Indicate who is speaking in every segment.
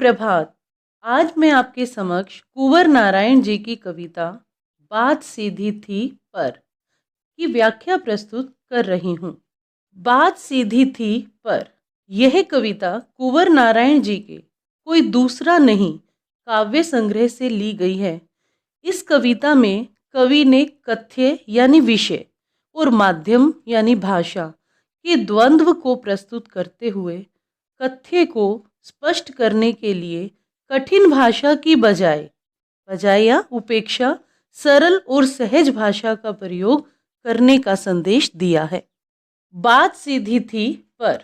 Speaker 1: सुप्रभात। आज मैं आपके समक्ष कुंवर नारायण जी की कविता बात सीधी थी पर की व्याख्या प्रस्तुत कर रही हूँ। बात सीधी थी पर यह कविता कुंवर नारायण जी के कोई दूसरा नहीं काव्य संग्रह से ली गई है। इस कविता में कवि ने कथ्य यानी विषय और माध्यम यानी भाषा के द्वंद्व को प्रस्तुत करते हुए कथ्य को स्पष्ट करने के लिए कठिन भाषा की बजाय या उपेक्षा सरल और सहज भाषा का प्रयोग करने का संदेश दिया है। बात सीधी थी पर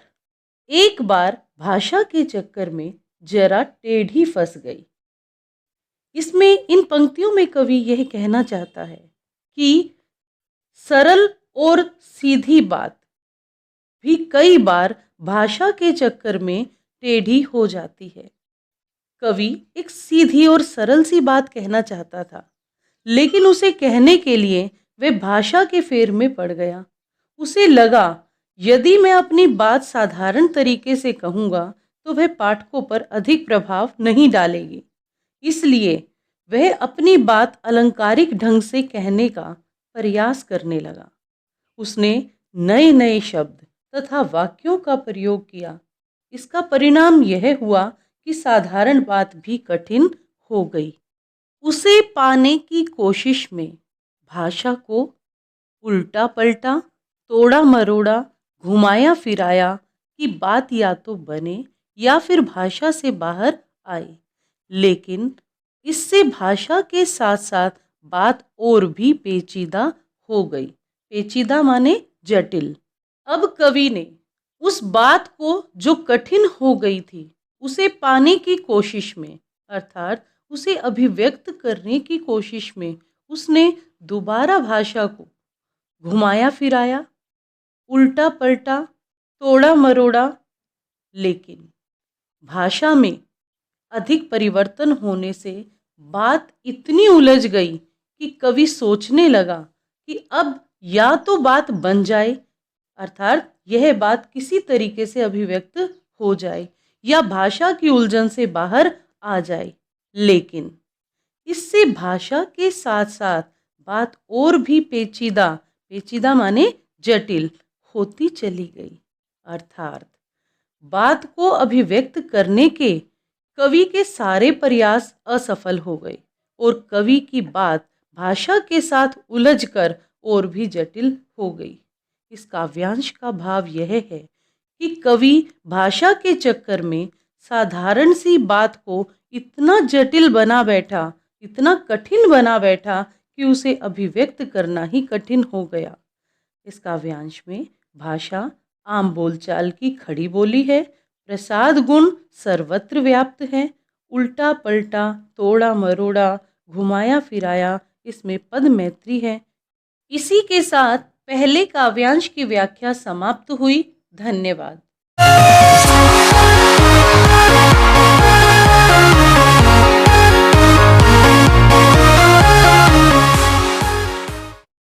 Speaker 1: एक बार भाषा के चक्कर में जरा टेढ़ी फंस गई। इसमें इन पंक्तियों में कवि यह कहना चाहता है कि सरल और सीधी बात भी कई बार भाषा के चक्कर में टेढ़ी हो जाती है। कवि एक सीधी और सरल सी बात कहना चाहता था, लेकिन उसे कहने के लिए वह भाषा के फेर में पड़ गया। उसे लगा यदि मैं अपनी बात साधारण तरीके से कहूँगा तो वह पाठकों पर अधिक प्रभाव नहीं डालेगी। इसलिए वह अपनी बात अलंकारिक ढंग से कहने का प्रयास करने लगा। उसने नए नए शब्द तथा वाक्यों का प्रयोग किया। इसका परिणाम यह हुआ कि साधारण बात भी कठिन हो गई। उसे पाने की कोशिश में भाषा को उल्टा पलटा, तोड़ा मरोड़ा, घुमाया फिराया कि बात या तो बने या फिर भाषा से बाहर आए। लेकिन इससे भाषा के साथ साथ बात और भी पेचीदा हो गई। पेचीदा माने जटिल। अब कवि ने उस बात को जो कठिन हो गई थी उसे पाने की कोशिश में, अर्थात उसे अभिव्यक्त करने की कोशिश में उसने दोबारा भाषा को घुमाया फिराया, उल्टा पलटा, तोड़ा मरोड़ा। लेकिन भाषा में अधिक परिवर्तन होने से बात इतनी उलझ गई कि कवि सोचने लगा कि अब या तो बात बन जाए, अर्थात यह बात किसी तरीके से अभिव्यक्त हो जाए, या भाषा की उलझन से बाहर आ जाए। लेकिन इससे भाषा के साथ साथ बात और भी पेचीदा माने जटिल होती चली गई। अर्थात बात को अभिव्यक्त करने के कवि के सारे प्रयास असफल हो गए और कवि की बात भाषा के साथ उलझकर और भी जटिल हो गई। इस काव्यांश का भाव यह है कि कवि भाषा के चक्कर में साधारण सी बात को इतना जटिल बना बैठा, इतना कठिन बना बैठा कि उसे अभिव्यक्त करना ही कठिन हो गया। इस काव्यांश में भाषा आम बोलचाल की खड़ी बोली है। प्रसाद गुण सर्वत्र व्याप्त है। उल्टा पलटा, तोड़ा मरोड़ा, घुमाया फिराया, इसमें पद मैत्री है। इसी के साथ पहले काव्यांश की व्याख्या समाप्त हुई। धन्यवाद।